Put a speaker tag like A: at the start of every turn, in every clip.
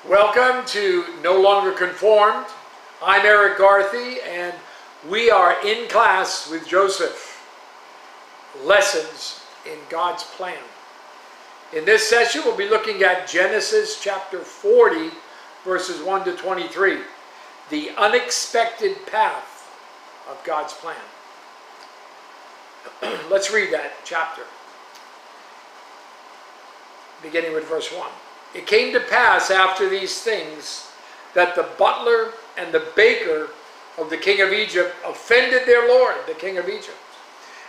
A: Welcome to No Longer Conformed. I'm Erik, Garthe, and we are in class with Joseph. Lessons in God's plan. In this session, we'll be looking at Genesis chapter 40, verses 1 to 23. The unexpected path of God's plan. Let's read that chapter, beginning with verse 1. It came to pass after these things that the butler and the baker of the king of Egypt offended their lord, the king of Egypt.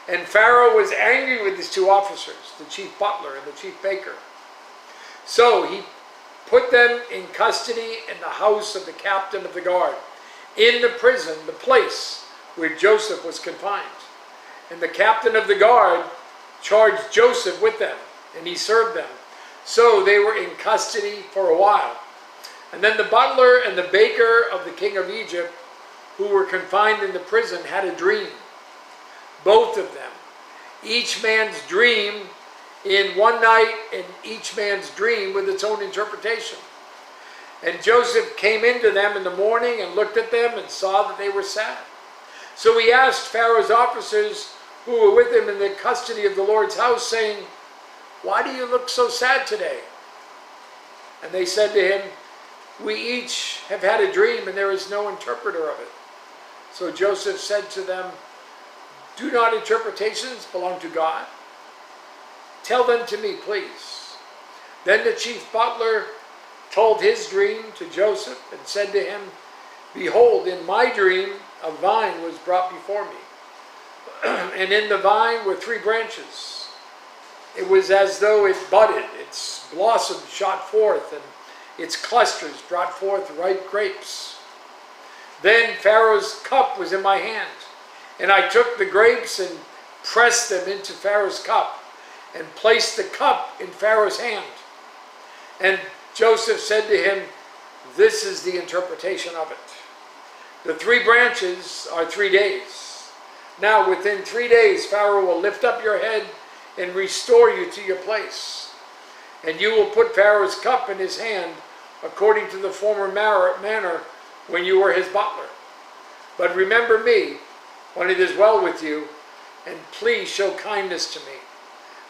A: And Pharaoh was angry with his two officers, the chief butler and the chief baker. So he put them in custody in the house of the captain of the guard, in the prison, the place where Joseph was confined. And the captain of the guard charged Joseph with them, and he served them. So they were in custody for a while. And then the butler and the baker of the king of Egypt, who were confined in the prison, had a dream. Both of them. Each man's dream in one night, and each man's dream with its own interpretation. And Joseph came into them in the morning and looked at them and saw that they were sad. So he asked Pharaoh's officers who were with him in the custody of the Lord's house, saying, "Why do you look so sad today?" And they said to him, "We each have had a dream, and there is no interpreter of it." So Joseph said to them, "Do not interpretations belong to God? Tell them to me, please." Then the chief butler told his dream to Joseph and said to him, "Behold, in my dream a vine was brought before me, and in the vine were 3 branches. It was as though it budded, its blossoms shot forth, and its clusters brought forth ripe grapes. Then Pharaoh's cup was in my hand, and I took the grapes and pressed them into Pharaoh's cup, and placed the cup in Pharaoh's hand." And Joseph said to him, "This is the interpretation of it. The 3 branches are 3 days. Now within 3 days Pharaoh will lift up your head and restore you to your place. And you will put Pharaoh's cup in his hand according to the former manner when you were his butler. But remember me when it is well with you, and please show kindness to me.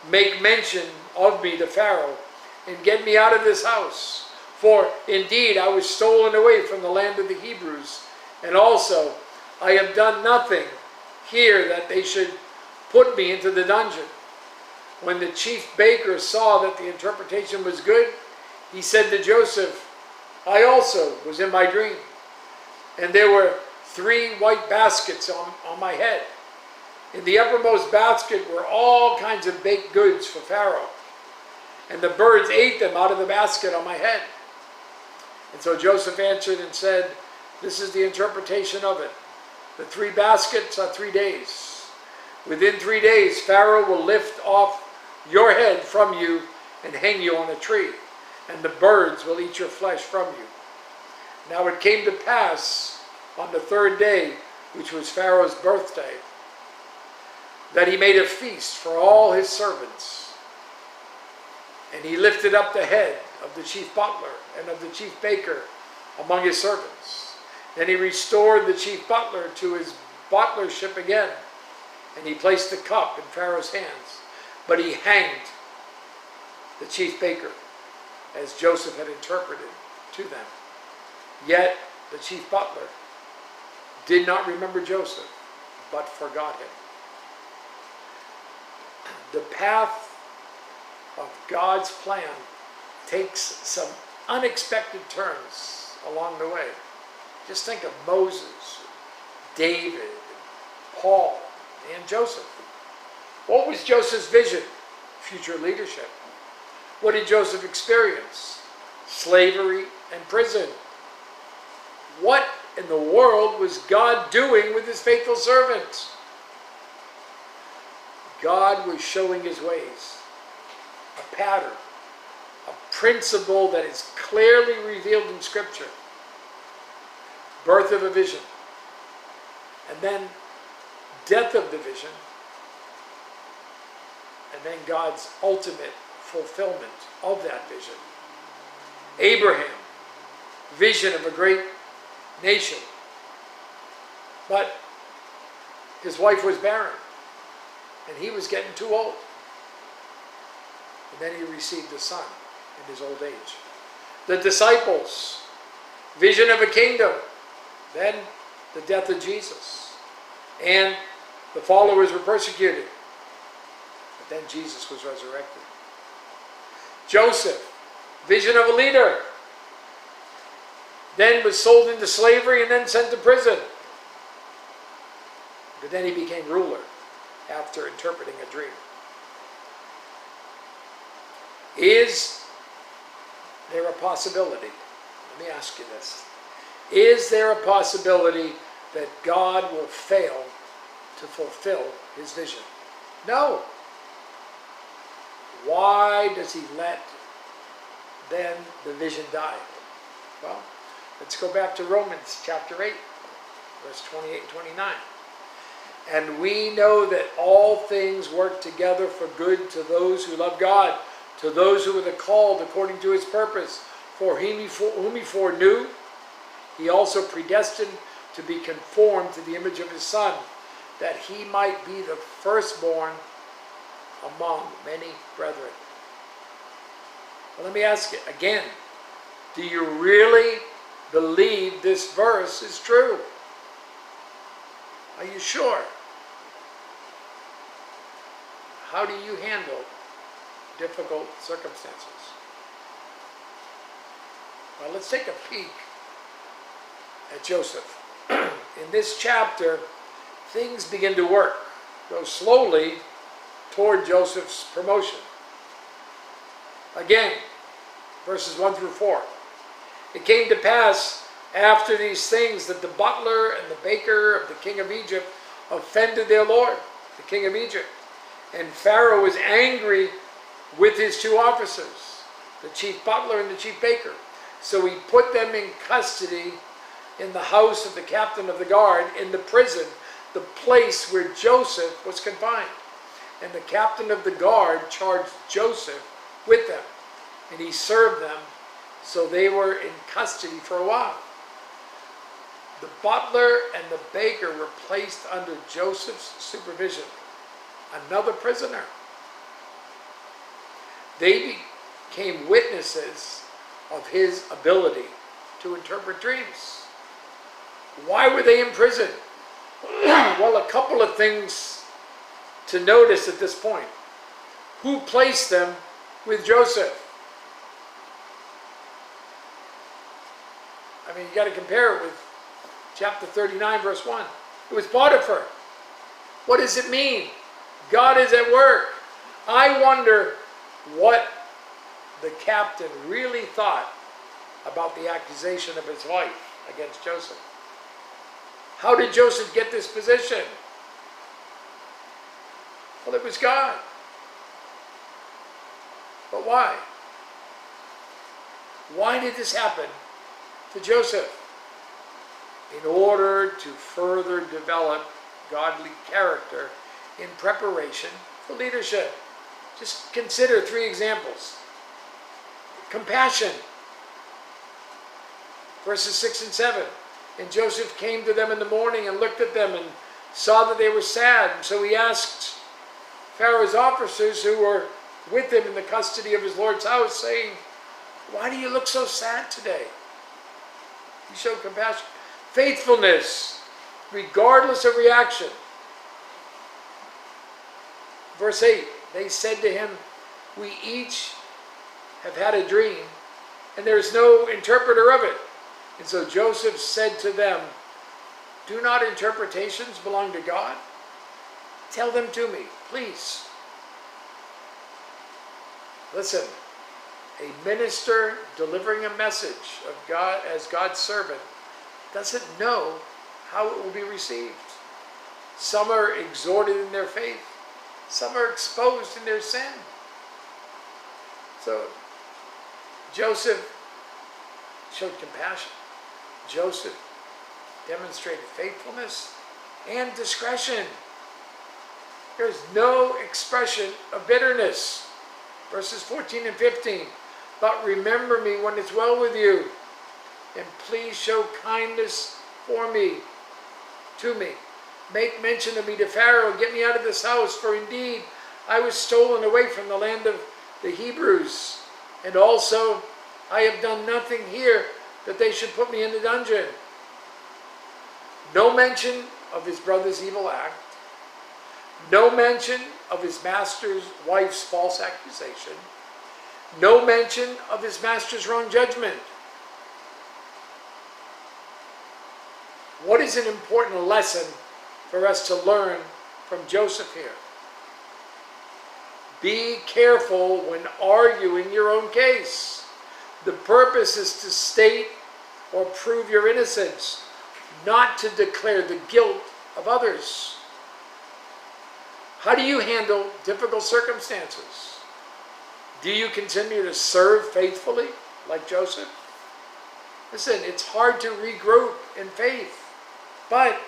A: Make mention of me to Pharaoh, and get me out of this house. For indeed I was stolen away from the land of the Hebrews, and also I have done nothing here that they should put me into the dungeon." When the chief baker saw that the interpretation was good, he said to Joseph, "I also was in my dream, and there were 3 white baskets on my head. In the uppermost basket were all kinds of baked goods for Pharaoh, and the birds ate them out of the basket on my head." And so Joseph answered and said, "This is the interpretation of it. The 3 baskets are 3 days. Within 3 days Pharaoh will lift off your head from you and hang you on a tree, and the birds will eat your flesh from you." Now it came to pass on the 3rd day, which was Pharaoh's birthday, that he made a feast for all his servants. And he lifted up the head of the chief butler and of the chief baker among his servants. Then he restored the chief butler to his butlership again, and he placed the cup in Pharaoh's hands. But he hanged the chief baker, as Joseph had interpreted to them. Yet the chief butler did not remember Joseph, but forgot him. The path of God's plan takes some unexpected turns along the way. Just think of Moses, David, Paul, and Joseph. What was Joseph's vision? Future leadership. What did Joseph experience? Slavery and prison. What in the world was God doing with his faithful servants? God was showing his ways, a pattern, a principle that is clearly revealed in Scripture. Birth of a vision, and then death of the vision, and then God's ultimate fulfillment of that vision. Abraham vision of a great nation. But his wife was barren, and he was getting too old. And then he received a son in his old age. The disciples, vision of a kingdom, then the death of Jesus. And the followers were persecuted. But then Jesus was resurrected. Joseph, vision of a leader, then was sold into slavery and then sent to prison. But then he became ruler after interpreting a dream. Is there a possibility? Let me ask you this. Is there a possibility that God will fail to fulfill his vision? No. Why does he let then the vision die? Well, let's go back to Romans chapter 8, verse 28 and 29. And we know that all things work together for good to those who love God, to those who are the called according to his purpose. For whom he foreknew, he also predestined to be conformed to the image of his Son, that he might be the firstborn among many brethren. Well, let me ask you again, do you really believe this verse is true? Are you sure? How do you handle difficult circumstances? Well, let's take a peek at Joseph. In this chapter, things begin to work, go slowly toward Joseph's promotion. Again, verses 1 through 4. It came to pass after these things that the butler and the baker of the king of Egypt offended their lord, the king of Egypt. And Pharaoh was angry with his two officers, the chief butler and the chief baker. So he put them in custody in the house of the captain of the guard, in the prison, the place where Joseph was confined. And the captain of the guard charged Joseph with them, and he served them, so they were in custody for a while. The butler and the baker were placed under Joseph's supervision. Another prisoner. They became witnesses of his ability to interpret dreams. Why were they in prison? Well, a couple of things to notice at this point. Who placed them with Joseph? I mean, you got to compare it with chapter 39, verse 1. It was Potiphar. What does it mean? God is at work. I wonder what the captain really thought about the accusation of his wife against Joseph. How did Joseph get this position? Well, it was God. But why? Why did this happen to Joseph? In order to further develop godly character in preparation for leadership. Just consider 3 examples. Compassion. Verses 6 and 7. And Joseph came to them in the morning and looked at them and saw that they were sad. And so he asked Pharaoh's officers who were with him in the custody of his Lord's house, saying, "Why do you look so sad today?" He showed compassion. Faithfulness, regardless of reaction. Verse 8, they said to him, "We each have had a dream, and there is no interpreter of it." And so Joseph said to them, "Do not interpretations belong to God? Tell them to me, please." Listen, a minister delivering a message of God as God's servant doesn't know how it will be received. Some are exhorted in their faith. Some are exposed in their sin. So Joseph showed compassion. Joseph demonstrated faithfulness and discretion. There's no expression of bitterness. Verses 14 and 15. But remember me when it's well with you, and please show kindness for me, to me. Make mention of me to Pharaoh, get me out of this house, for indeed I was stolen away from the land of the Hebrews, and also I have done nothing here that they should put me in the dungeon. No mention of his brother's evil act, no mention of his master's wife's false accusation, no mention of his master's wrong judgment. What is an important lesson for us to learn from Joseph here? Be careful when arguing your own case. The purpose is to state or prove your innocence, not to declare the guilt of others. How do you handle difficult circumstances? Do you continue to serve faithfully like Joseph? Listen, it's hard to regroup in faith, but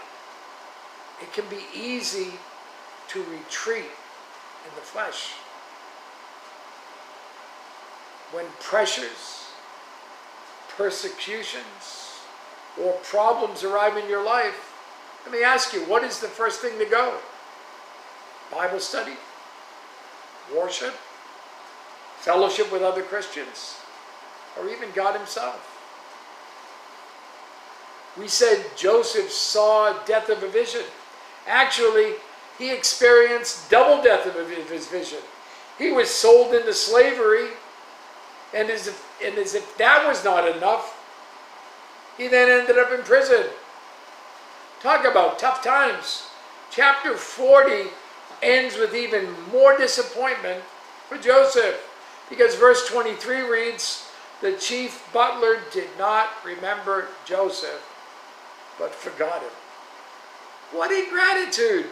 A: it can be easy to retreat in the flesh. When pressures, persecutions, or problems arrive in your life, let me ask you, what is the first thing to go? Bible study? Worship? Fellowship with other Christians? Or even God himself? We said Joseph saw death of a vision. Actually, he experienced double death of his vision. He was sold into slavery, and as if that was not enough, he then ended up in prison. Talk about tough times. Chapter 40 ends with even more disappointment for Joseph, because verse 23 reads, "The chief butler did not remember Joseph, but forgot him." What ingratitude!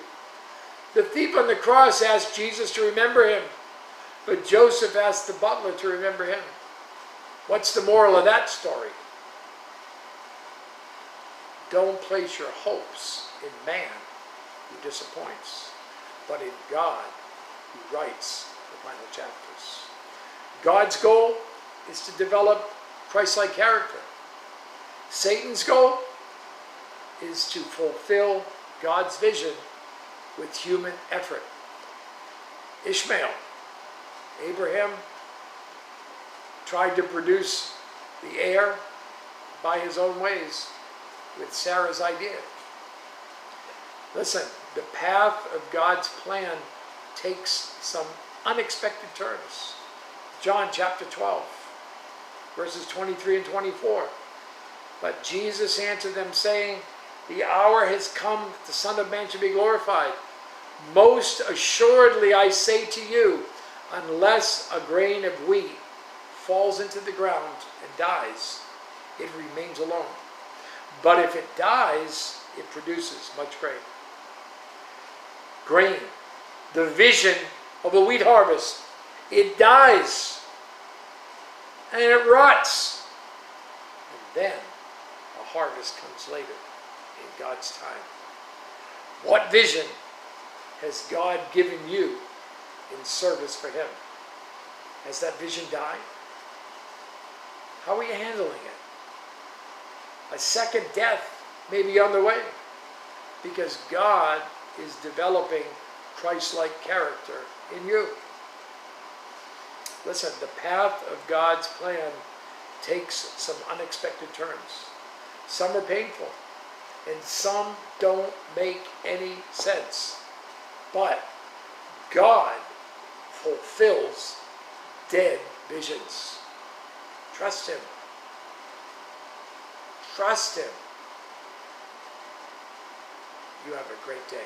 A: The thief on the cross asked Jesus to remember him, but Joseph asked the butler to remember him. What's the moral of that story? Don't place your hopes in man who disappoints, but in God who writes the final chapters. God's goal is to develop Christ-like character. Satan's goal is to fulfill God's vision with human effort. Ishmael, Abraham, tried to produce the heir by his own ways with Sarah's idea. Listen, the path of God's plan takes some unexpected turns. John chapter 12, verses 23 and 24. But Jesus answered them, saying, "The hour has come that the Son of Man should be glorified. Most assuredly I say to you, unless a grain of wheat falls into the ground and dies, it remains alone. But if it dies, it produces much grain." Grain, the vision of a wheat harvest, it dies and it rots. And then a harvest comes later in God's time. What vision has God given you in service for him? Has that vision died? How are you handling it? A second death may be on the way, because God is developing Christ-like character in you. Listen, the path of God's plan takes some unexpected turns. Some are painful, and some don't make any sense. But God fulfills dead visions. Trust him. Trust him. You have a great day.